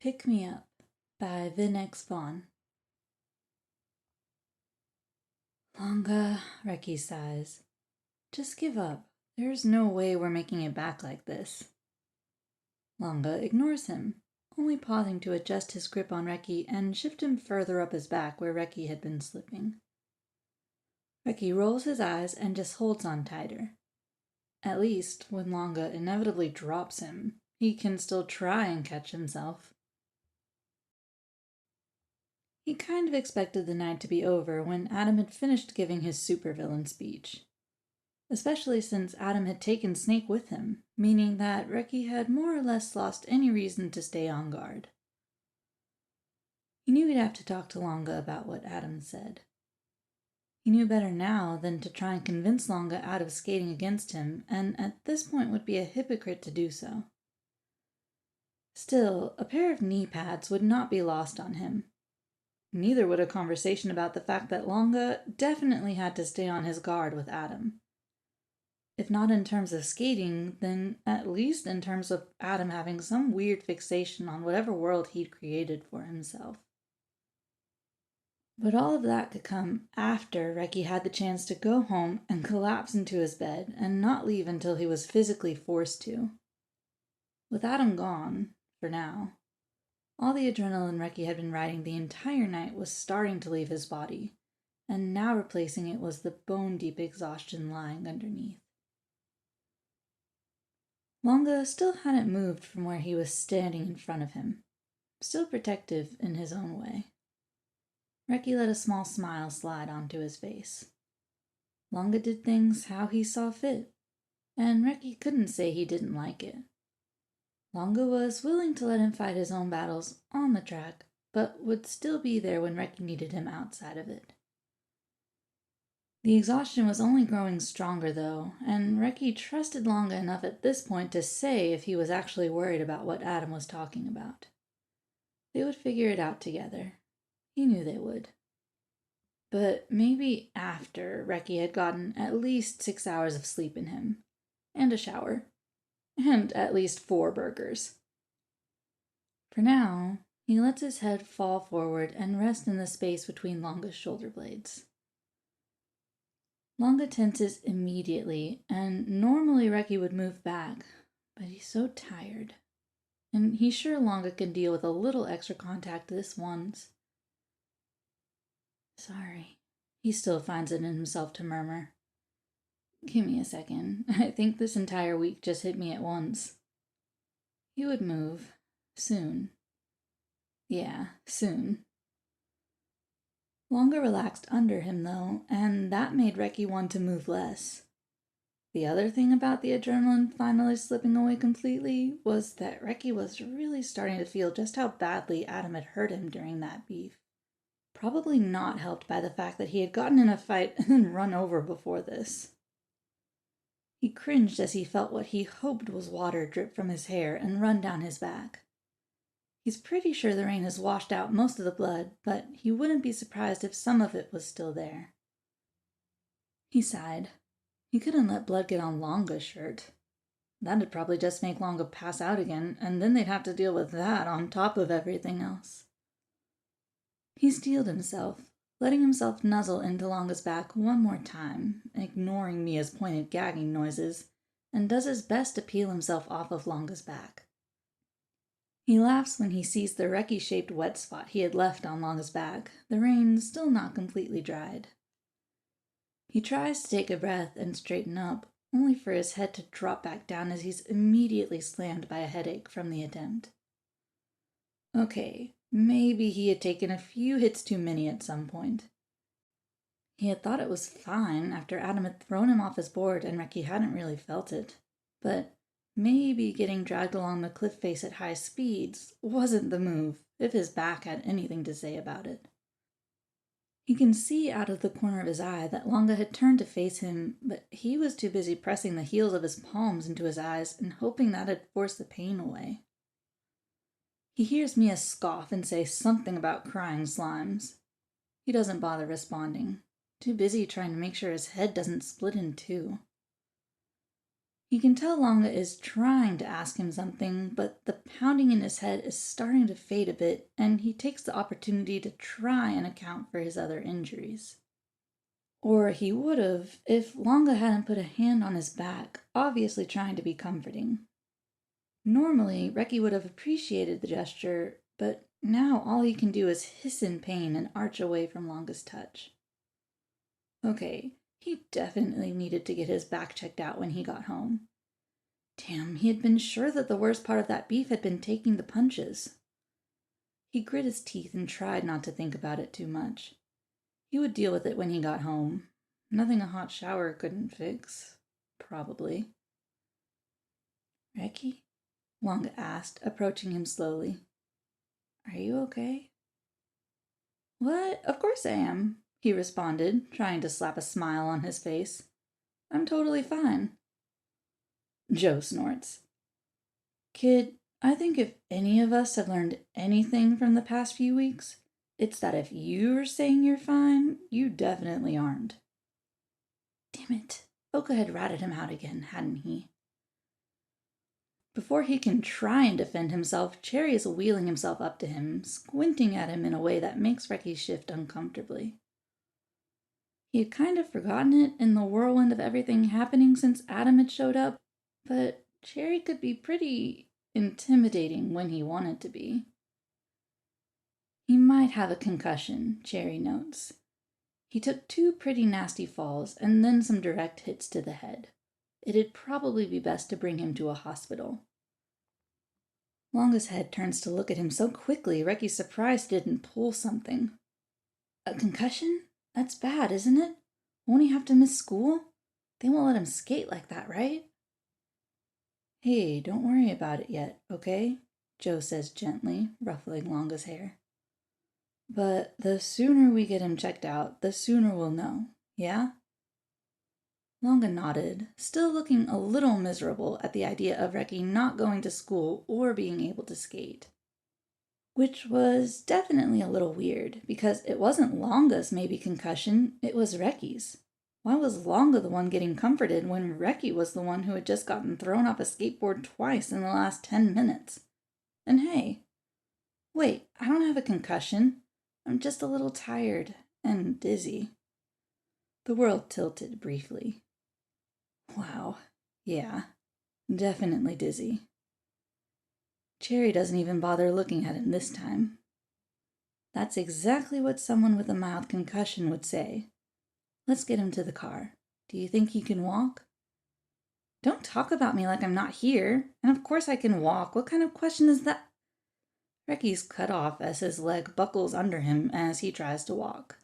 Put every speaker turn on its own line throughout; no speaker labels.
Pick Me Up by Vinex Vaughn. Langa, Reki sighs. Just give up. There's no way we're making it back like this. Langa ignores him, only pausing to adjust his grip on Reki and shift him further up his back where Reki had been slipping. Reki rolls his eyes and just holds on tighter. At least, when Langa inevitably drops him, he can still try and catch himself. He kind of expected the night to be over when Adam had finished giving his supervillain speech. Especially since Adam had taken Snake with him, meaning that Reki had more or less lost any reason to stay on guard. He knew he'd have to talk to Langa about what Adam said. He knew better now than to try and convince Langa out of skating against him, and at this point would be a hypocrite to do so. Still, a pair of knee pads would not be lost on him. Neither would a conversation about the fact that Langa definitely had to stay on his guard with Adam. If not in terms of skating, then at least in terms of Adam having some weird fixation on whatever world he'd created for himself. But all of that could come after Reki had the chance to go home and collapse into his bed and not leave until he was physically forced to. With Adam gone, for now, all the adrenaline Reki had been riding the entire night was starting to leave his body, and now replacing it was the bone-deep exhaustion lying underneath. Langa still hadn't moved from where he was standing in front of him, still protective in his own way. Reki let a small smile slide onto his face. Langa did things how he saw fit, and Reki couldn't say he didn't like it. Langa was willing to let him fight his own battles on the track, but would still be there when Reki needed him outside of it. The exhaustion was only growing stronger, though, and Reki trusted Langa enough at this point to say if he was actually worried about what Adam was talking about. They would figure it out together. He knew they would. But maybe after Reki had gotten at least 6 hours of sleep in him, and a shower, and at least 4 burgers. For now, he lets his head fall forward and rest in the space between Langa's shoulder blades. Langa tenses immediately, and normally Reki would move back, but he's so tired. And he's sure Langa can deal with a little extra contact this once. Sorry, he still finds it in himself to murmur. Give me a second. I think this entire week just hit me at once. He would move. Soon. Yeah, soon. Langa relaxed under him, though, and that made Reki want to move less. The other thing about the adrenaline finally slipping away completely was that Reki was really starting to feel just how badly Adam had hurt him during that beef. Probably not helped by the fact that he had gotten in a fight and then run over before this. He cringed as he felt what he hoped was water drip from his hair and run down his back. He's pretty sure the rain has washed out most of the blood, but he wouldn't be surprised if some of it was still there. He sighed. He couldn't let blood get on Langa's shirt. That'd probably just make Langa pass out again, and then they'd have to deal with that on top of everything else. He steeled himself, letting himself nuzzle into Langa's back one more time, ignoring Mia's pointed gagging noises, and does his best to peel himself off of Langa's back. He laughs when he sees the Reki-shaped wet spot he had left on Langa's back, the rain still not completely dried. He tries to take a breath and straighten up, only for his head to drop back down as he's immediately slammed by a headache from the attempt. Okay, maybe he had taken a few hits too many at some point. He had thought it was fine after Adam had thrown him off his board and Reki hadn't really felt it, but maybe getting dragged along the cliff face at high speeds wasn't the move, if his back had anything to say about it. He can see out of the corner of his eye that Langa had turned to face him, but he was too busy pressing the heels of his palms into his eyes and hoping that had forced the pain away. He hears Mia scoff and say something about crying slimes. He doesn't bother responding, too busy trying to make sure his head doesn't split in two. He can tell Langa is trying to ask him something, but the pounding in his head is starting to fade a bit, and he takes the opportunity to try and account for his other injuries. Or he would have if Langa hadn't put a hand on his back, obviously trying to be comforting. Normally, Reki would have appreciated the gesture, but now all he can do is hiss in pain and arch away from Langa's touch. Okay, he definitely needed to get his back checked out when he got home. Damn, he had been sure that the worst part of that beef had been taking the punches. He grit his teeth and tried not to think about it too much. He would deal with it when he got home. Nothing a hot shower couldn't fix. Probably. Reki? Langa asked, approaching him slowly. Are you okay? What? Of course I am, he responded, trying to slap a smile on his face. I'm totally fine. Joe snorts. Kid, I think if any of us have learned anything from the past few weeks, it's that if you're saying you're fine, you definitely aren't. Damn it. Oka had ratted him out again, hadn't he? Before he can try and defend himself, Cherry is wheeling himself up to him, squinting at him in a way that makes Reki shift uncomfortably. He had kind of forgotten it in the whirlwind of everything happening since Adam had showed up, but Cherry could be pretty intimidating when he wanted to be. He might have a concussion, Cherry notes. He took 2 pretty nasty falls and then some direct hits to the head. It'd probably be best to bring him to a hospital. Langa's head turns to look at him so quickly, Reki's surprised he didn't pull something. A concussion? That's bad, isn't it? Won't he have to miss school? They won't let him skate like that, right? Hey, don't worry about it yet, okay? Joe says gently, ruffling Langa's hair. But the sooner we get him checked out, the sooner we'll know, yeah? Langa nodded, still looking a little miserable at the idea of Reki not going to school or being able to skate. Which was definitely a little weird, because it wasn't Langa's maybe concussion, it was Reki's. Why was Langa the one getting comforted when Reki was the one who had just gotten thrown off a skateboard twice in the last 10 minutes? And hey, wait, I don't have a concussion. I'm just a little tired and dizzy. The world tilted briefly. Wow, yeah, definitely dizzy. Cherry doesn't even bother looking at him this time. That's exactly what someone with a mild concussion would say. Let's get him to the car. Do you think he can walk? Don't talk about me like I'm not here. And of course I can walk. What kind of question is that? Reki's cut off as his leg buckles under him as he tries to walk.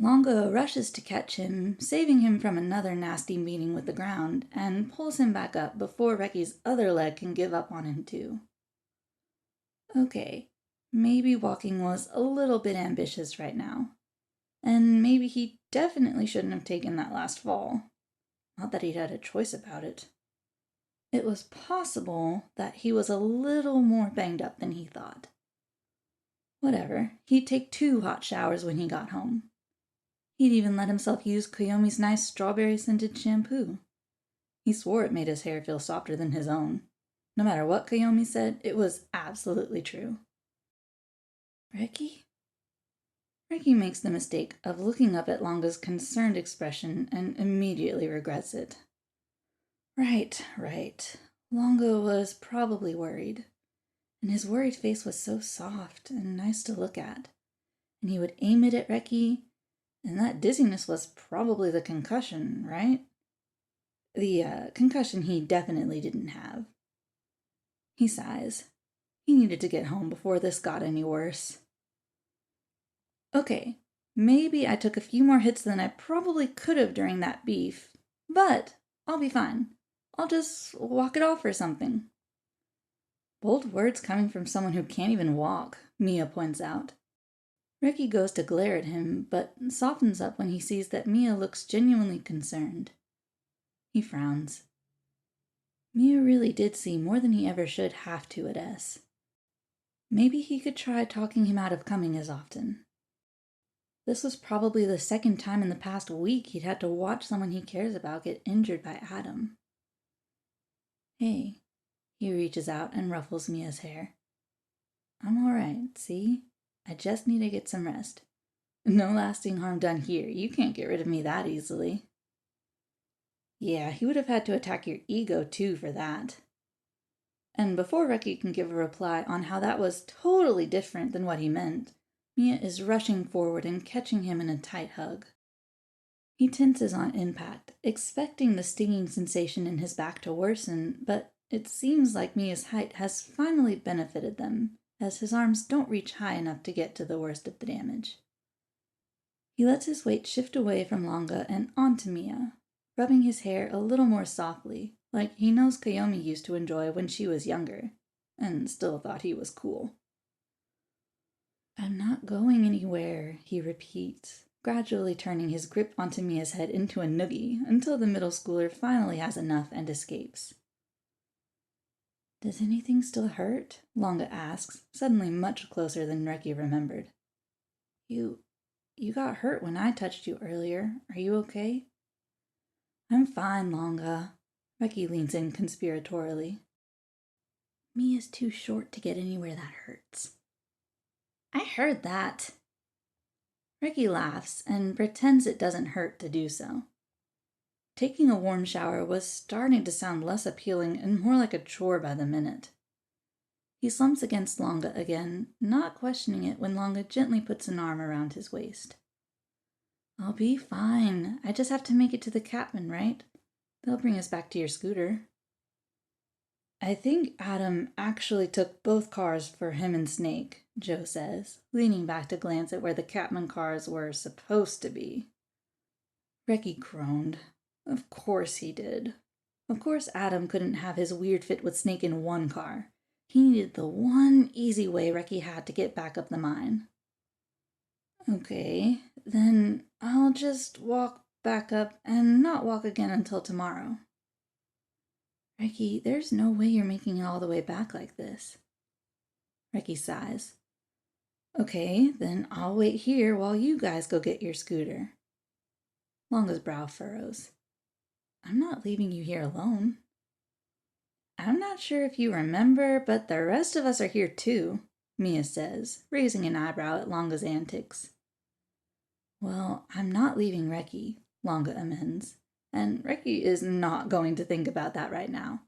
Langa rushes to catch him, saving him from another nasty meeting with the ground, and pulls him back up before Reki's other leg can give up on him too. Okay, maybe walking was a little bit ambitious right now. And maybe he definitely shouldn't have taken that last fall. Not that he'd had a choice about it. It was possible that he was a little more banged up than he thought. Whatever, he'd take 2 hot showers when he got home. He'd even let himself use Koyomi's nice strawberry-scented shampoo. He swore it made his hair feel softer than his own. No matter what Koyomi said, it was absolutely true. Reki? Reki makes the mistake of looking up at Langa's concerned expression and immediately regrets it. Right. Langa was probably worried. And his worried face was so soft and nice to look at. And he would aim it at Reki, and that dizziness was probably the concussion, right? The concussion he definitely didn't have. He sighs. He needed to get home before this got any worse. Okay, maybe I took a few more hits than I probably could have during that beef, but I'll be fine. I'll just walk it off or something. Bold words coming from someone who can't even walk, Mia points out. Reki goes to glare at him, but softens up when he sees that Mia looks genuinely concerned. He frowns. Mia really did see more than he ever should have to at S. Maybe he could try talking him out of coming as often. This was probably the second time in the past week he'd had to watch someone he cares about get injured by Adam. Hey, he reaches out and ruffles Mia's hair. I'm alright, see? I just need to get some rest. No lasting harm done here. You can't get rid of me that easily. Yeah, he would have had to attack your ego too for that. And before Reki can give a reply on how that was totally different than what he meant, Mia is rushing forward and catching him in a tight hug. He tenses on impact, expecting the stinging sensation in his back to worsen, but it seems like Mia's height has finally benefited them, as his arms don't reach high enough to get to the worst of the damage. He lets his weight shift away from Langa and onto Mia, rubbing his hair a little more softly, like he knows Kayomi used to enjoy when she was younger, and still thought he was cool. I'm not going anywhere, he repeats, gradually turning his grip onto Mia's head into a noogie until the middle schooler finally has enough and escapes. Does anything still hurt? Langa asks, suddenly much closer than Reki remembered. You got hurt when I touched you earlier. Are you okay? I'm fine, Langa. Reki leans in conspiratorially. Mia's too short to get anywhere that hurts. I heard that. Reki laughs and pretends it doesn't hurt to do so. Taking a warm shower was starting to sound less appealing and more like a chore by the minute. He slumps against Langa again, not questioning it when Langa gently puts an arm around his waist. I'll be fine. I just have to make it to the Catman, right? They'll bring us back to your scooter. I think Adam actually took both cars for him and Snake, Joe says, leaning back to glance at where the Catman cars were supposed to be. Reki groaned. Of course he did. Of course Adam couldn't have his weird fit with Snake in one car. He needed the one easy way Reki had to get back up the mine. Okay, then I'll just walk back up and not walk again until tomorrow. Reki, there's no way you're making it all the way back like this. Reki sighs. Okay, then I'll wait here while you guys go get your scooter. Langa's brow furrows. I'm not leaving you here alone. I'm not sure if you remember, but the rest of us are here too, Mia says, raising an eyebrow at Langa's antics. Well, I'm not leaving Reki, Langa amends, and Reki is not going to think about that right now.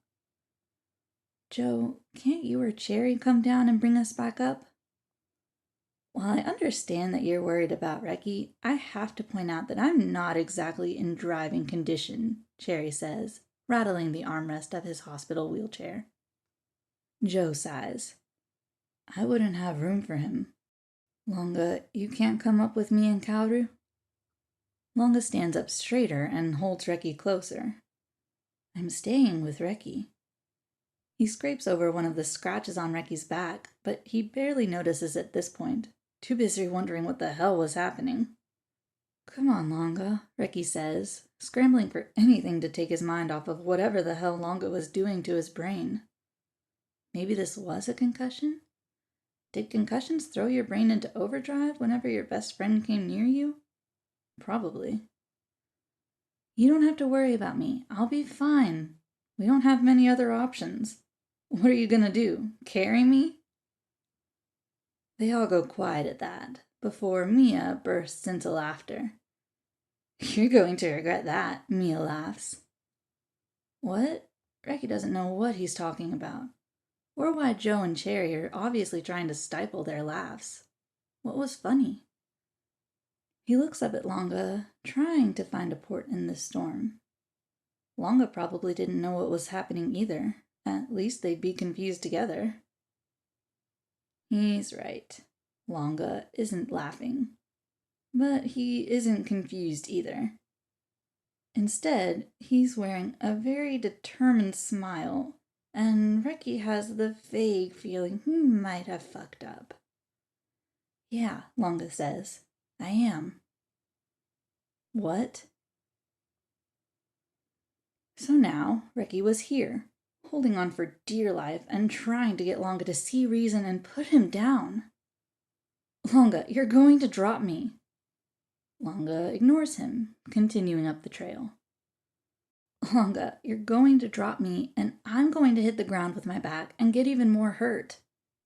Joe, can't you or Cherry come down and bring us back up? While I understand that you're worried about Reki, I have to point out that I'm not exactly in driving condition, Cherry says, rattling the armrest of his hospital wheelchair. Joe sighs. I wouldn't have room for him. Langa, you can't come up with me and Kaoru? Langa stands up straighter and holds Reki closer. I'm staying with Reki. He scrapes over one of the scratches on Reki's back, but he barely notices at this point, too busy wondering what the hell was happening. Come on, Langa, Reki says, scrambling for anything to take his mind off of whatever the hell Langa was doing to his brain. Maybe this was a concussion? Did concussions throw your brain into overdrive whenever your best friend came near you? Probably. You don't have to worry about me. I'll be fine. We don't have many other options. What are you gonna do? Carry me? They all go quiet at that, before Mia bursts into laughter. You're going to regret that, Mia laughs. What? Reki doesn't know what he's talking about, or why Joe and Cherry are obviously trying to stifle their laughs. What was funny? He looks up at Langa, trying to find a port in this storm. Langa probably didn't know what was happening either. At least they'd be confused together. He's right. Langa isn't laughing. But he isn't confused either. Instead, he's wearing a very determined smile, and Reki has the vague feeling he might have fucked up. Yeah, Langa says. I am. What? So now, Reki was here, holding on for dear life and trying to get Langa to see reason and put him down. Langa, you're going to drop me. Langa ignores him, continuing up the trail. Langa, you're going to drop me, and I'm going to hit the ground with my back and get even more hurt,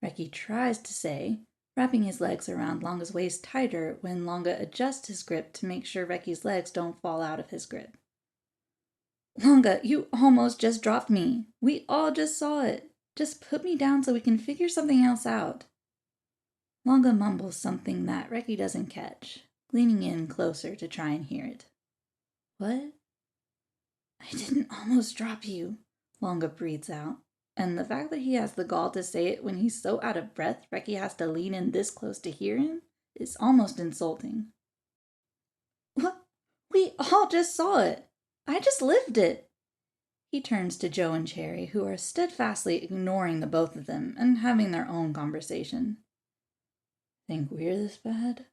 Reki tries to say, wrapping his legs around Langa's waist tighter when Langa adjusts his grip to make sure Reki's legs don't fall out of his grip. Langa, you almost just dropped me. We all just saw it. Just put me down so we can figure something else out. Langa mumbles something that Reki doesn't catch, leaning in closer to try and hear it. What? I didn't almost drop you, Langa breathes out, and the fact that he has the gall to say it when he's so out of breath Reki has to lean in this close to hear him is almost insulting. What? We all just saw it. I just lived it. He turns to Joe and Cherry, who are steadfastly ignoring the both of them and having their own conversation. Think we're this bad?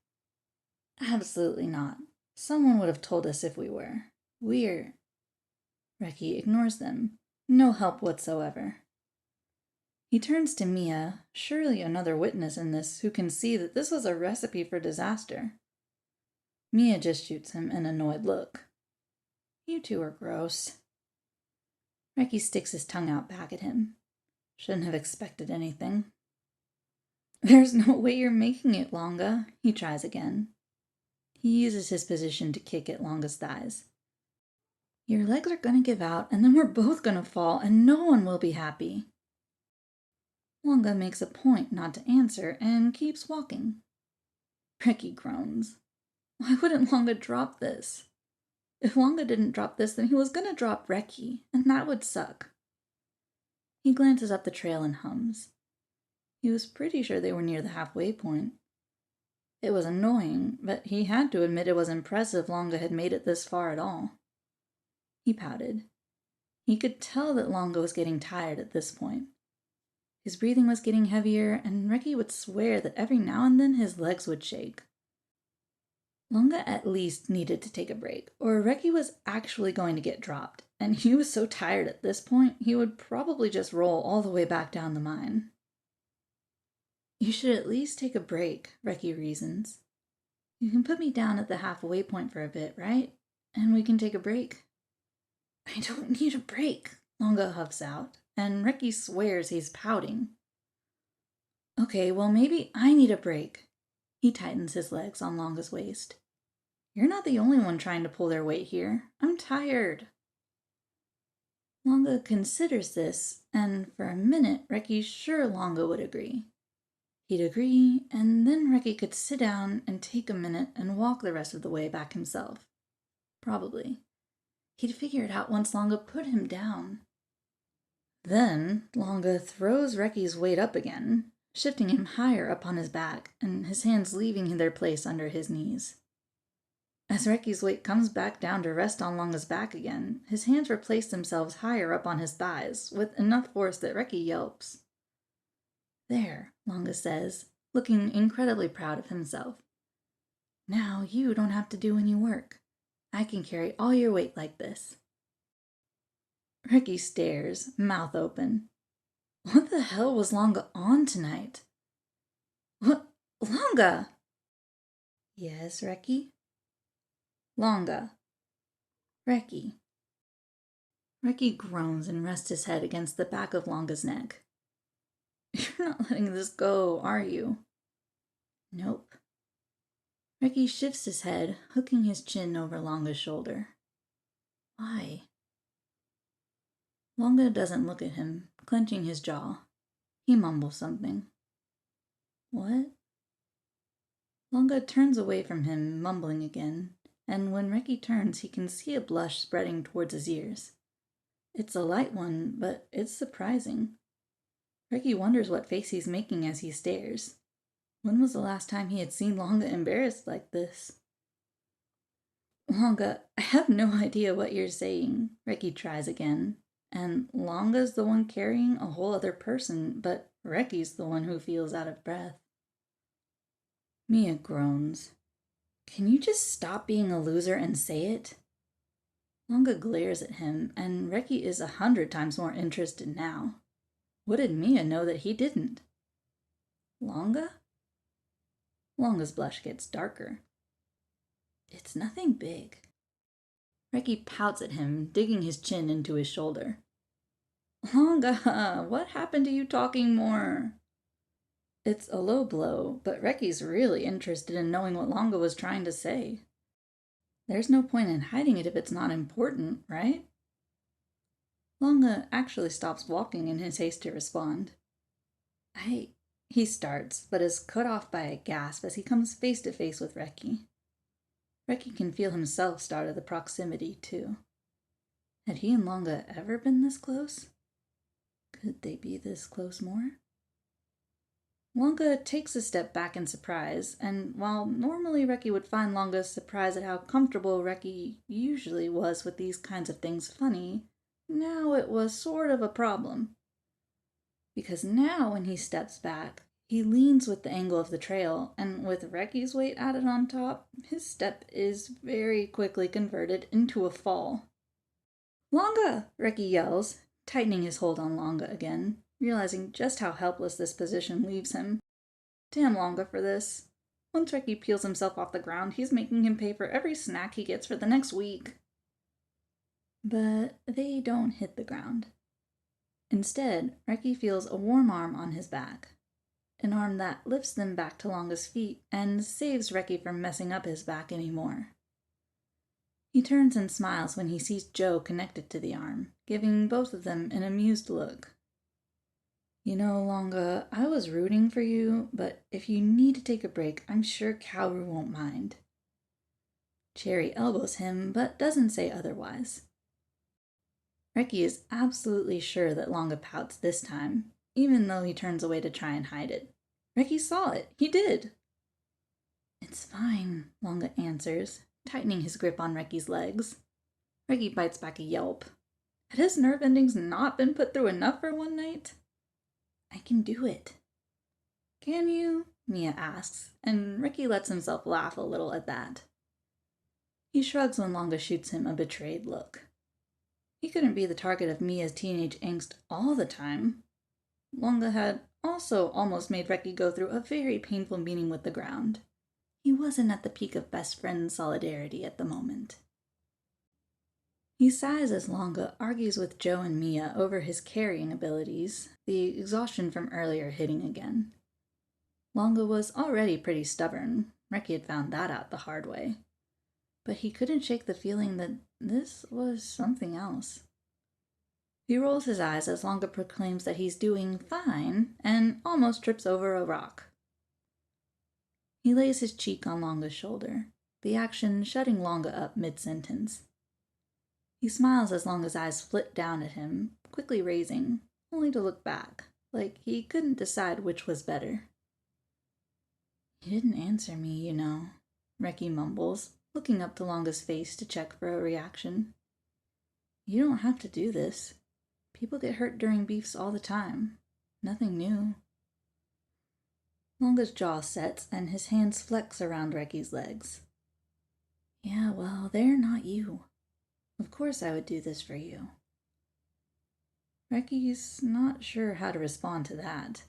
Absolutely not. Someone would have told us if we were. We're... Reki ignores them. No help whatsoever. He turns to Mia, surely another witness in this who can see that this was a recipe for disaster. Mia just shoots him an annoyed look. You two are gross. Reki sticks his tongue out back at him. Shouldn't have expected anything. There's no way you're making it, Langa, he tries again. He uses his position to kick at Langa's thighs. Your legs are gonna give out, and then we're both gonna fall, and no one will be happy. Langa makes a point not to answer and keeps walking. Reki groans. Why wouldn't Langa drop this? If Langa didn't drop this, then he was gonna drop Reki, and that would suck. He glances up the trail and hums. He was pretty sure they were near the halfway point. It was annoying, but he had to admit it was impressive Langa had made it this far at all. He pouted. He could tell that Langa was getting tired at this point. His breathing was getting heavier, and Reki would swear that every now and then his legs would shake. Langa at least needed to take a break, or Reki was actually going to get dropped, and he was so tired at this point he would probably just roll all the way back down the mine. You should at least take a break, Reki reasons. You can put me down at the halfway point for a bit, right? And we can take a break. I don't need a break, Langa huffs out, and Reki swears he's pouting. Okay, well maybe I need a break. He tightens his legs on Langa's waist. You're not the only one trying to pull their weight here. I'm tired. Langa considers this, and for a minute Reki's sure Langa would agree. He'd agree, and then Reki could sit down and take a minute and walk the rest of the way back himself. Probably. He'd figure it out once Langa put him down. Then Langa throws Reki's weight up again, shifting him higher up on his back, and his hands leaving their place under his knees. As Reki's weight comes back down to rest on Langa's back again, his hands replace themselves higher up on his thighs, with enough force that Reki yelps. There, Langa says, looking incredibly proud of himself. Now you don't have to do any work. I can carry all your weight like this. Reki stares, mouth open. What the hell was Langa on tonight? What? Langa! Yes, Reki? Langa. Reki. Reki groans and rests his head against the back of Langa's neck. You're not letting this go, are you? Nope. Reki shifts his head, hooking his chin over Langa's shoulder. Why? Langa doesn't look at him, clenching his jaw. He mumbles something. What? Langa turns away from him, mumbling again, and when Reki turns, he can see a blush spreading towards his ears. It's a light one, but it's surprising. Reki wonders what face he's making as he stares. When was the last time he had seen Langa embarrassed like this? Langa, I have no idea what you're saying, Reki tries again. And Langa's the one carrying a whole other person, but Reki's the one who feels out of breath. Mia groans. Can you just stop being a loser and say it? Langa glares at him, and Reki is 100 times more interested now. What did Mia know that he didn't? Langa? Langa's blush gets darker. It's nothing big. Reki pouts at him, digging his chin into his shoulder. Langa, what happened to you talking more? It's a low blow, but Reki's really interested in knowing what Langa was trying to say. There's no point in hiding it if it's not important, right? Langa actually stops walking in his haste to respond. He starts, but is cut off by a gasp as he comes face to face with Reki. Reki can feel himself start at the proximity, too. Had he and Langa ever been this close? Could they be this close more? Langa takes a step back in surprise, and while normally Reki would find Langa surprised at how comfortable Reki usually was with these kinds of things funny, now it was sort of a problem. Because now when he steps back, he leans with the angle of the trail, and with Reki's weight added on top, his step is very quickly converted into a fall. Langa! Reki yells, tightening his hold on Langa again, realizing just how helpless this position leaves him. Damn Langa for this. Once Reki peels himself off the ground, he's making him pay for every snack he gets for the next week. But they don't hit the ground. Instead, Reki feels a warm arm on his back. An arm that lifts them back to Langa's feet and saves Reki from messing up his back anymore. He turns and smiles when he sees Joe connected to the arm, giving both of them an amused look. You know, Langa, I was rooting for you, but if you need to take a break, I'm sure Kaoru won't mind. Cherry elbows him, but doesn't say otherwise. Reki is absolutely sure that Langa pouts this time, even though he turns away to try and hide it. Reki saw it. He did. It's fine, Langa answers, tightening his grip on Reki's legs. Reki bites back a yelp. Had his nerve endings not been put through enough for one night? I can do it. Can you? Mia asks, and Reki lets himself laugh a little at that. He shrugs when Langa shoots him a betrayed look. He couldn't be the target of Mia's teenage angst all the time. Langa had also almost made Reki go through a very painful meeting with the ground. He wasn't at the peak of best friend solidarity at the moment. He sighs as Langa argues with Joe and Mia over his carrying abilities, the exhaustion from earlier hitting again. Langa was already pretty stubborn. Reki had found that out the hard way. But he couldn't shake the feeling that this was something else. He rolls his eyes as Langa proclaims that he's doing fine and almost trips over a rock. He lays his cheek on Langa's shoulder, the action shutting Langa up mid-sentence. He smiles as Langa's eyes flit down at him, quickly raising, only to look back, like he couldn't decide which was better. He didn't answer me, you know, Reki mumbles, looking up to Langa's face to check for a reaction. You don't have to do this. People get hurt during beefs all the time. Nothing new. Langa's jaw sets and his hands flex around Reki's legs. Yeah, well, they're not you. Of course I would do this for you. Reki's not sure how to respond to that.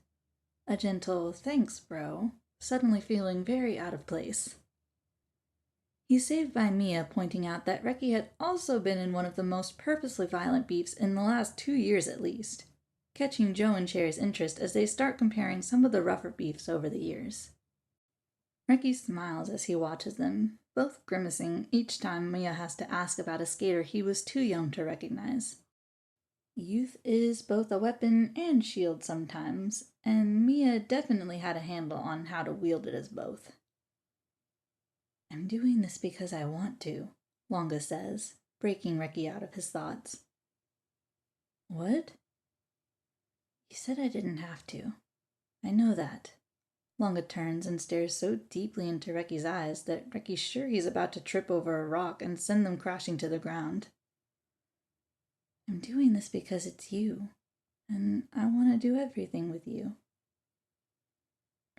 A gentle thanks, bro, suddenly feeling very out of place. He's saved by Mia pointing out that Reki had also been in one of the most purposely violent beefs in the last 2 years at least, catching Joe and Cherry's interest as they start comparing some of the rougher beefs over the years. Reki smiles as he watches them, both grimacing each time Mia has to ask about a skater he was too young to recognize. Youth is both a weapon and shield sometimes, and Mia definitely had a handle on how to wield it as both. I'm doing this because I want to, Langa says, breaking Reki out of his thoughts. What? You said I didn't have to. I know that. Langa turns and stares so deeply into Reki's eyes that Reki's sure he's about to trip over a rock and send them crashing to the ground. I'm doing this because it's you, and I want to do everything with you.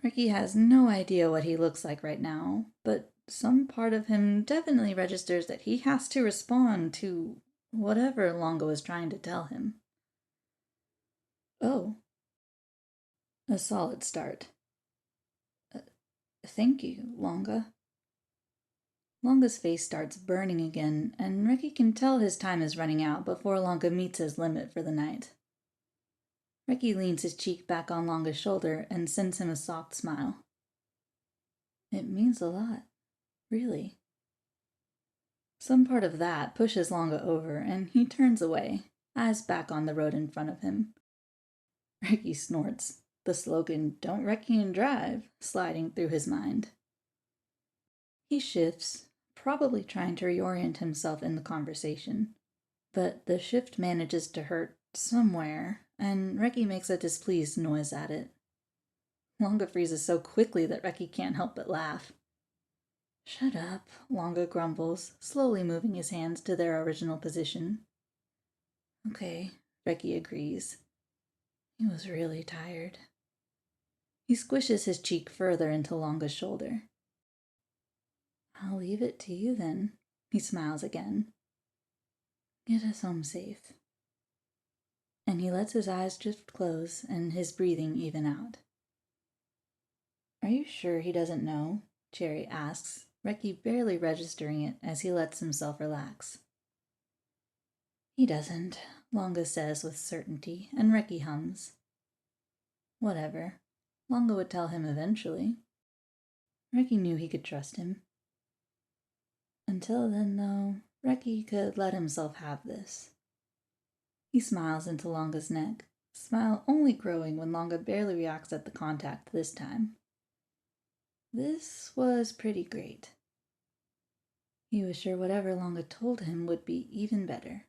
Reki has no idea what he looks like right now, but some part of him definitely registers that he has to respond to whatever Langa was trying to tell him. Oh. A solid start. Thank you, Langa. Langa's face starts burning again, and Reki can tell his time is running out before Langa meets his limit for the night. Reki leans his cheek back on Langa's shoulder and sends him a soft smile. It means a lot, really. Some part of that pushes Langa over, and he turns away, eyes back on the road in front of him. Reki snorts, the slogan, "Don't Reki and drive," sliding through his mind. He shifts, probably trying to reorient himself in the conversation. But the shift manages to hurt somewhere, and Reki makes a displeased noise at it. Langa freezes so quickly that Reki can't help but laugh. "Shut up," Langa grumbles, slowly moving his hands to their original position. "Okay," Reki agrees. He was really tired. He squishes his cheek further into Langa's shoulder. "I'll leave it to you then," he smiles again. "Get us home safe." And he lets his eyes drift close and his breathing even out. "Are you sure he doesn't know?" Cherry asks, Reki barely registering it as he lets himself relax. "He doesn't," Langa says with certainty, and Reki hums. Whatever. Langa would tell him eventually. Reki knew he could trust him. Until then, though, Reki could let himself have this. He smiles into Langa's neck, smile only growing when Langa barely reacts at the contact this time. This was pretty great. He was sure whatever Langa told him would be even better.